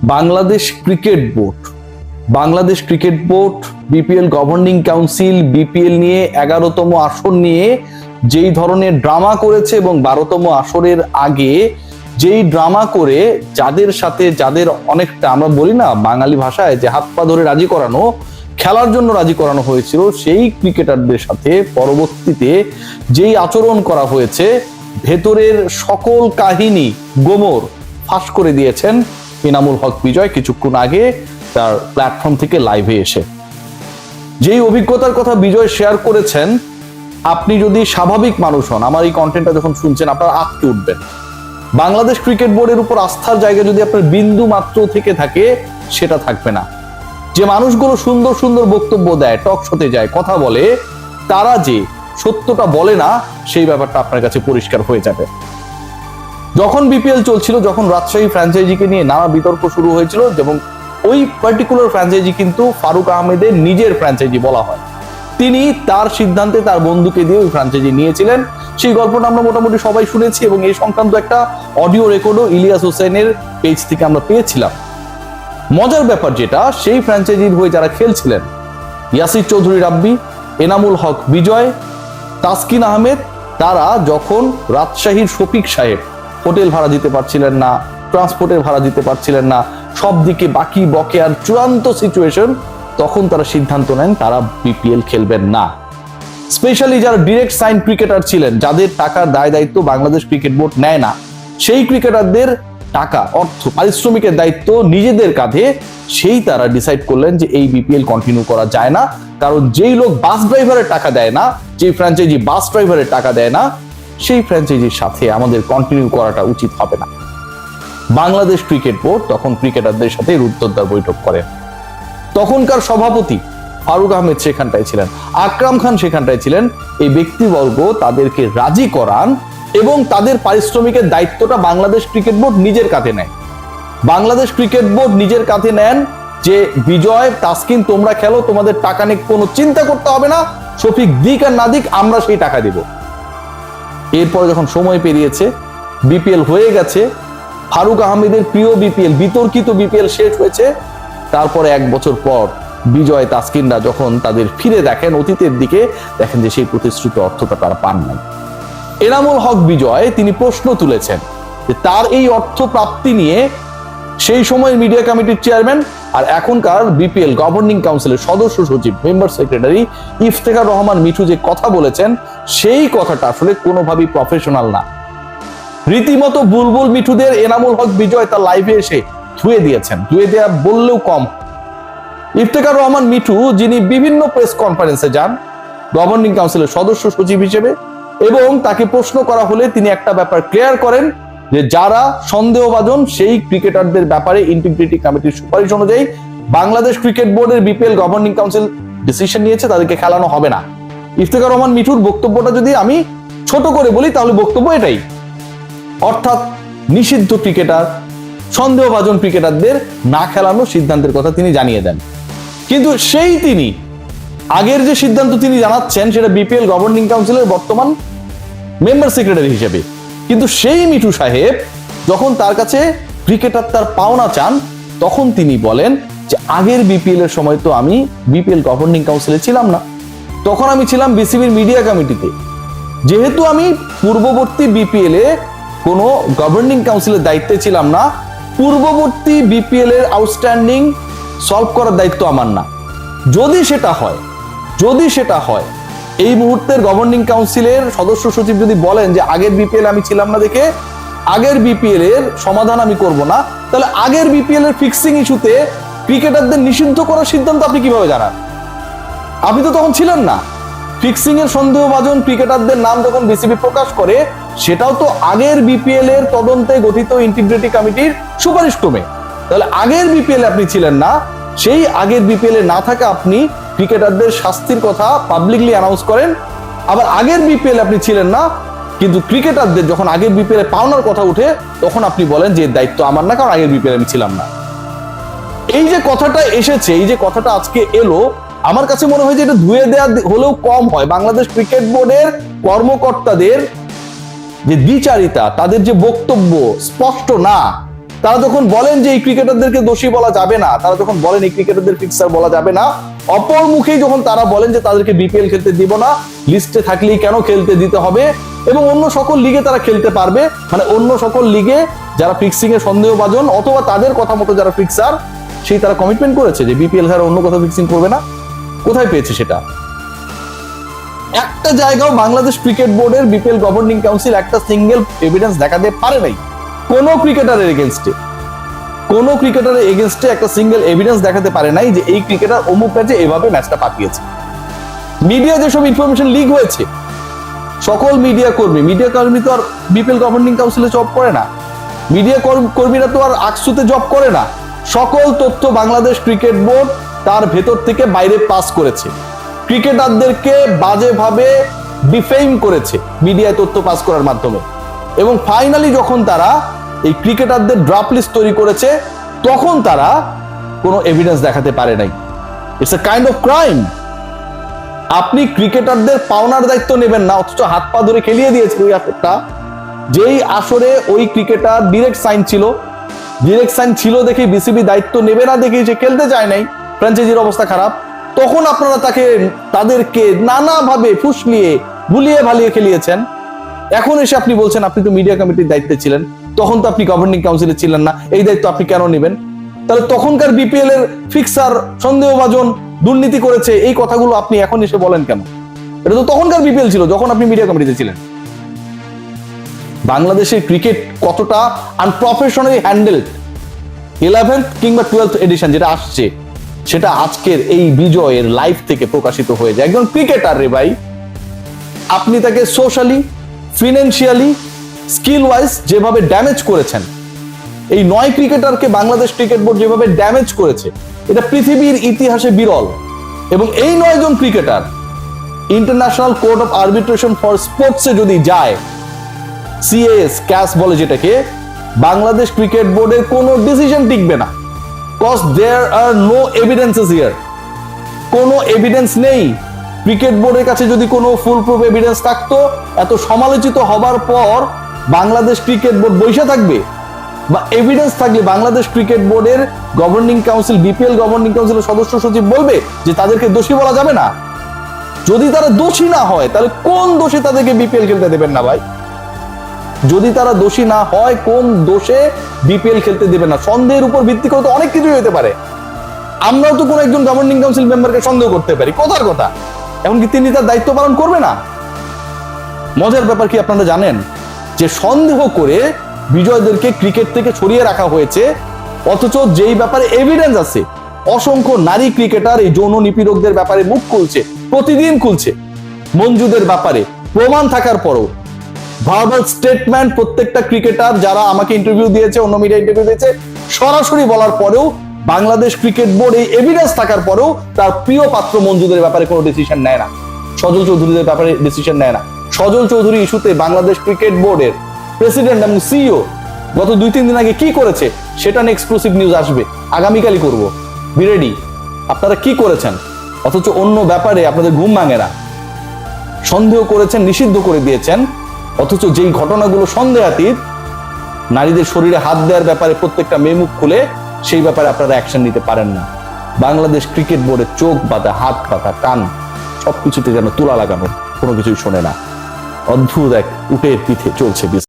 Bangladesh cricket board, Bangladesh cricket board BPL governing council BPL নিয়ে 11তম আসর নিয়ে যেই ধরনের ড্রামা করেছে এবং 12তম আসরের আগে যেই ড্রামা করে যাদের অনেকটা আমরা বলি না বাঙালি ভাষায় যে হাত পা ধরে রাজি করানো, খেলার জন্য রাজি করানো হয়েছিল, সেই ক্রিকেটারদের সাথে পরবর্তীতে যেই আচরণ করা হয়েছে, ভেতরের সকল কাহিনী গোমর ফাঁস করে দিয়েছেন এনামুল হক বিজয় কিছুক্ষণ আগে তার প্ল্যাটফর্ম থেকে লাইভে এসে। যেই অভিজ্ঞতার কথা বিজয় শেয়ার করেছেন, আপনি যদি স্বাভাবিক মানুষ হন, আমার এই কন্টেন্টটা যখন শুনছেন আপনারা আটকে উঠবেন। বাংলাদেশ ক্রিকেট বোর্ডের উপর আস্থার জায়গা যদি আপনার বিন্দু মাত্র থেকে থাকে, সেটা থাকবে না। যে মানুষগুলো সুন্দর সুন্দর বক্তব্য দেয়, টক শোতে যায়, কথা বলে, তারা যে সত্যটা বলে না, সেই ব্যাপারটা আপনার কাছে পরিষ্কার হয়ে যাবে। যখন বিপিএল চলছিল, যখন রাজশাহী ফ্র্যাঞ্চাইজিকে নিয়ে নানা বিতর্ক শুরু হয়েছিল, এবং ওই পার্টিকুলার ফ্র্যাঞ্চাইজি কিন্তু ফারুক আহমেদের নিজের ফ্র্যাঞ্চাইজি বলা হয়, তিনি তার সিদ্ধান্তে তার বন্ধুকে দিয়ে ওই ফ্র্যাঞ্চাইজি নিয়েছিলেন। সেই গল্পটা আমরা মোটামুটি সবাই শুনেছি এবং এই সংক্রান্ত একটা অডিও রেকর্ডও ইলিয়াস হোসেনের পেজ থেকে আমরা পেয়েছিলাম। মজার ব্যাপার যেটা, সেই ফ্র্যাঞ্চাইজির হয়ে যারা খেলছিলেন, ইয়াসির চৌধুরী রাব্বি, এনামুল হক বিজয়, তাসকিন আহমেদ, তারা যখন রাজশাহীর শফিক সাহেব হোটেল ভাড়া দিতে পারছিলেন না, ট্রান্সপোর্টের ভাড়া দিতে পারছিলেন না, সব দিকে বাকি বকেয়ার চূড়ান্ত সিচুয়েশন, তখন তারা সিদ্ধান্ত নেন তারা বিপিএল খেলবেন না। স্পেশালি যারা ডিরেক্ট সাইন ক্রিকেটার ছিলেন, যাদের টাকার দায় দায়িত্ব বাংলাদেশ ক্রিকেট বোর্ড নেয় না, সেই ক্রিকেটারদের টাকা, অর্থ, পারিশ্রমিকের দায়িত্ব নিজেদের কাঁধে, সেই তারা ডিসাইড করলেন যে এই বিপিএল কন্টিনিউ করা যায় না। কারণ যেই লোক বাস ড্রাইভারের টাকা দেয় না, যেই ফ্র্যাঞ্চাইজি বাস ড্রাইভারের টাকা দেয় না, সেই ফ্র্যাঞ্চাইজির সাথে আমাদের কন্টিনিউ করাটা উচিত হবে না। বাংলাদেশ ক্রিকেট বোর্ড তখন ক্রিকেটারদের সাথে রুদ্ধদ্বার বৈঠক করেন। তখনকার সভাপতি ফারুক আহমেদ সেখানটায় ছিলেন, আকরাম খান সেখানটায় ছিলেন। এই ব্যক্তিবর্গ তাদেরকে রাজি করান এবং তাদের পারিশ্রমিকের দায়িত্বটা বাংলাদেশ ক্রিকেট বোর্ড নিজের কাঁধে নেয়। বাংলাদেশ ক্রিকেট বোর্ড নিজের কাঁধে নেন যে বিজয়, তাসকিন, তোমরা খেলো, তোমাদের টাকা নিয়ে কোনো চিন্তা করতে হবে না, শফিক দিক আর না দিক আমরা সেই টাকা দিব। এরপরে যখন সময় পেরিয়েছে, বিপিএল হয়ে গেছে, ফারুক আহমেদের প্রিয় বিপিএল, বিতর্কিত বিপিএল শেষ হয়েছে, তারপরে 1 বছর পর বিজয়, তাসকিনরা যখন তাদের ফিরে দেখেন অতীতের দিকে, দেখেন যে সেই প্রতিশ্রুত অর্থটা তারা পান নাই। এনামুল হক বিজয় তিনি প্রশ্ন তুলেছেন যে তার এই অর্থ প্রাপ্তি নিয়ে সেই সময়ের মিডিয়া কমিটির চেয়ারম্যান আর এখনকার বিপিএল গভর্নিং কাউন্সিলের সদস্য সচিব, মেম্বার সেক্রেটারি ইফতেখার রহমান মিঠু যে কথা বলেছেন, সেই কথাটা আসলে কোনোভাবেই প্রফেশনাল না। রীতিমতো বুলবুল মিঠুদের এনামুল হক বিজয় তার লাইভে এসে ধুয়ে দিয়েছেন, ধুয়ে দেয়া বললেও কম। ইফতেখার রহমান মিঠু, যিনি বিভিন্ন প্রেস কনফারেন্সে যান গভর্নিং কাউন্সিলের সদস্য সচিব হিসেবে, এবং তাকে প্রশ্ন করা হলে তিনি একটা ব্যাপার ক্লিয়ার করেন যে যারা সন্দেহভাজন সেই ক্রিকেটারদের ব্যাপারে ইন্টিগ্রিটি কমিটির সুপারিশ অনুযায়ী বাংলাদেশ ক্রিকেট বোর্ডের বিপিএল গভর্নিং কাউন্সিল ডিসিশন নিয়েছে, তাদেরকে খেলানো হবে না। ইফতেখার রহমান মিঠুর বক্তব্যটা যদি আমি ছোট করে বলি, তাহলে বক্তব্য এটাই, অর্থাৎ নিষিদ্ধ ক্রিকেটার, সন্দেহভাজন ক্রিকেটারদের না খেলানোর সিদ্ধান্তের কথা তিনি জানিয়ে দেন। কিন্তু সেই তিনি আগের যে সিদ্ধান্ত তিনি জানাচ্ছেন, সেটা বিপিএল গভর্নিং কাউন্সিলের বর্তমান মেম্বার সেক্রেটারি হিসেবে। কিন্তু সেই মিঠু সাহেব যখন তার কাছে ক্রিকেটার তার পাওনা চান, তখন তিনি বলেন যে আগের বিপিএল এর সময় তো আমি বিপিএল গভর্নিং কাউন্সিলে ছিলাম না, তখন আমি ছিলাম বিসিবির মিডিয়া কমিটিতে। যেহেতু আমি পূর্ববর্তী বিপিএল এ কোনো গভর্নিং কাউন্সিলের দায়িত্বে ছিলাম না, পূর্ববর্তী বিপিএল এর আউটস্ট্যান্ডিং সলভ করার দায়িত্ব আমার না। যদি সেটা হয় এই মুহূর্তের গভর্নিং কাউন্সিলের সদস্য সচিব যদি বলেন যে আগের বিপিএল আমি ছিলাম না দেখে আগের বিপিএল এর সমাধান আমি করব না, তাহলে আগের বিপিএল এর ফিক্সিং ইস্যুতে ক্রিকেটারদের নিষিদ্ধ করার সিদ্ধান্ত আপনি কিভাবে জানান? আপনি তো তখন ছিলেন না। ফিক্সিং এর সন্দেহভাজন ক্রিকেটারদের নাম যখন বিসিবি প্রকাশ করে, সেটাও তো আগের বিপিএল এর তদন্তে গঠিত ইন্টিগ্রিটি কমিটির সুপারিশ ক্রমে। তাহলে আগের বিপিএল আপনি ছিলেন না, সেই আগের বিপিএল এ না থাকা আপনি ক্রিকেটারদের শাস্তির কথা পাবলিকলি অ্যানাউন্স করেন। আবার আগের বিপিএল আপনি ছিলেন না, কিন্তু ক্রিকেটারদের যখন আগের বিপিএল এ পাওনার কথা উঠে, তখন আপনি বলেন যে দায়িত্ব আমার না, কারণ আগের বিপিএল আমি ছিলাম না। এই যে কথাটা এসেছে, এই যে কথাটা আজকে এলো, আমার কাছে মনে হয় যে এটা ধুয়ে দেওয়া হলেও কম হয়। বাংলাদেশ ক্রিকেট বোর্ডের কর্মকর্তাদের যে দ্বিচারিতা, তাদের যে বক্তব্য স্পষ্ট না, তারা যখন বলেন যে এই ক্রিকেটারদেরকে দোষী বলা যাবে না, তারা যখন বলেন এই ক্রিকেটারদের ফিক্সার বলা যাবে না, অপর মুখেই যখন তারা বলেন যে তাদেরকে বিপিএল খেলতে দিব না, লিস্টে থাকলেই কেন খেলতে দিতে হবে, এবং অন্য সকল লিগে তারা খেলতে পারবে, মানে অন্য সকল লিগে যারা ফিক্সিং এ সন্দেহভাজন অথবা তাদের কথা মতো যারা ফিক্সার, সেই তারা কমিটমেন্ট করেছে যে বিপিএল ছাড়া অন্য কোথাও ফিক্সিং করবে না। কোথায় পেয়েছে সেটা? একটা জায়গাও বাংলাদেশ ক্রিকেট বোর্ডের বিপিএল গভর্নিং কাউন্সিল একটা সিঙ্গেল এভিডেন্স দেখাতে পারে নাই কোন ক্রিকেটারের এগেইনস্টে, কোন ক্রিকেটারের এগেইনস্টে একটা সিঙ্গেল এভিডেন্স দেখাতে পারে নাই যে এই ক্রিকেটার অমুক ম্যাচে এভাবে ম্যাচটা পাঠিয়েছে। মিডিয়া যেসব ইনফরমেশন লিক হয়েছে, সকল মিডিয়া কর্মী তো আর বিপিএল গভর্নিং কাউন্সিলে জব করে না, মিডিয়া কর্মীরা তো আর আকসুতে জব করে না। সকল তথ্য বাংলাদেশ ক্রিকেট বোর্ড তার ভেতর থেকে বাইরে পাস করেছে, ক্রিকেটারদেরকে বাজেভাবে ডিফেম করেছে মিডিয়ায় তথ্য পাস করার মাধ্যমে, এবং ফাইনালি যখন তারা এই ক্রিকেটারদের ড্রাফট লিস্ট তৈরি করেছে তখন তারা কোনো এভিডেন্স দেখাতে পারে নাই। It's a kind of crime. আপনি ক্রিকেটারদের পাওনার দায়িত্ব নেবেন না, অথচ হাত পা ধরে খেলিয়ে দিয়েছে ওই আসরটা, যেই আসরে ওই ক্রিকেটার ডিরেক্ট সাইন ছিল দেখে বিসিবি দায়িত্ব নেবে না দেখে সে খেলতে চায় নাই, ফ্র্যাঞ্চাইজির অবস্থা খারাপ, তখন আপনারা তাদেরকে নানাভাবে ফুসলিয়ে ভুলিয়ে ভালিয়ে খেলিয়েছেন। এখন এসে আপনি বলছেন আপনি তো মিডিয়া কমিটির দায়িত্বে ছিলেন, তখন তো আপনি গভর্নিং কাউন্সিলে ছিলেন না, এই দায়িত্ব আপনি কেন নেবেন? তাহলে তখনকার বিপিএল এর ফিক্সার সন্দেহভাজন দুর্নীতি করেছে, এই কথাগুলো আপনি এখন এসে বলেন কেন? এটা তো তখনকার বিপিএল ছিল যখন আপনি মিডিয়া কমিটিতে ছিলেন। বাংলাদেশের ক্রিকেট কতটা আনপ্রফেশনালি হ্যান্ডেলড, 11th কিংবা 12th এডিশন যেটা আসছে, সেটা আজকের এই বিজয়ের লাইভ থেকে প্রকাশিত হয়ে যায়। একজন ক্রিকেটার রে ভাই, আপনি তাকে সোশ্যালি, ফিনান্সিয়ালি, স্কিল ওয়াইজ যেভাবে ড্যামেজ করেছেন, এই 9 ক্রিকেটারকে বাংলাদেশ ক্রিকেট বোর্ড যেভাবে ড্যামেজ করেছে, এটা পৃথিবীর ইতিহাসে বিরল। এবং এই 9 জন cricketer international court of arbitration for স্পোর্টসে যদি যায়, সিএএস ক্যাস বলে যেটাকে, বাংলাদেশ ক্রিকেট বোর্ডের কোনো ডিসিশন টিকবে না, cause there are no evidences here. কোনো এভিডেন্স নেই। ক্রিকেট বোর্ডের কাছে যদি কোনো ফুল প্রুফ এভিডেন্স থাকতো, এত সমালোচিত হবার পর বাংলাদেশ ক্রিকেট বোর্ড বসে থাকবে? বা এভিডেন্স থাকলে বাংলাদেশ ক্রিকেট বোর্ডের গভর্নিং কাউন্সিল, বিপিএল গভর্নিং কাউন্সিলের সদস্য সচিব বলবে যে তাদেরকে দোষী বলা যাবে না? যদি তারা দোষী না হয় তাহলে কোন দোষে তাদেরকে বিপিএল খেলতে দেবেন না ভাই? যদি তারা দোষী না হয় কোন দোষে বিপিএল খেলতে দেবেন না? সন্দেহের উপর ভিত্তি করে তো অনেক কিছুই হতে পারে। আমরাও তো কোন একজন গভর্নিং কাউন্সিল মেম্বারকে সন্দেহ করতে পারি, কথার কথা। এমনকি তিনি তার দায়িত্ব পালন করবে না? মজার ব্যাপার কি আপনারা জানেন যে সন্দেহ করে বিজয়দেরকে ক্রিকেট থেকে সরিয়ে রাখা হয়েছে, অথচ যেই ব্যাপারে এভিডেন্স আছে, অসংখ্য নারী ক্রিকেটার এই যৌন নিপীড়কদের ব্যাপারে মুখ খুলছে, প্রতিদিন খুলছে, মঞ্জুদের ব্যাপারে প্রমাণ থাকার পরও ভার্বাল স্টেটমেন্ট প্রত্যেকটা ক্রিকেটার যারা আমাকে ইন্টারভিউ দিয়েছে, অন্য মিডিয়া ইন্টারভিউ দিয়েছে, সরাসরি বলার পরেও বাংলাদেশ ক্রিকেট বোর্ড এই এভিডেন্স থাকার পরেও তার প্রিয় পাত্র মঞ্জুদের ব্যাপারে কোনো ডিসিশন নেয় না, সজল চৌধুরীদের ব্যাপারে ডিসিশন নেয় না। সজল চৌধুরী ইস্যুতে বাংলাদেশ ক্রিকেট বোর্ডের প্রেসিডেন্ট এবং সিইও গত 2-3 দিন আগে কি করেছে সেটা নিয়ে এক্সক্লুসিভ নিউজ আসবে, আগামীকালই করব, বি রেডি। আপনারা কি করেছেন, অথচ অন্য ব্যাপারে আপনাদের ঘুম ভাঙে না। সন্দেহ করেছেন, নিষিদ্ধ করে দিয়েছেন, অথচ যেই ঘটনাগুলো সন্দেহাতীত, নারীদের শরীরে হাত দেওয়ার ব্যাপারে প্রত্যেকটা মেয়ে মুখ খুলে, সেই ব্যাপারে আপনারা অ্যাকশন নিতে পারেন না। বাংলাদেশ ক্রিকেট বোর্ডের চোখ বাঁধা, হাত বাঁধা, কান সবকিছুতে যেন তুলা লাগানো, কোনো কিছুই শোনে না। অদ্ভুত এক উটের পিঠে চলছে।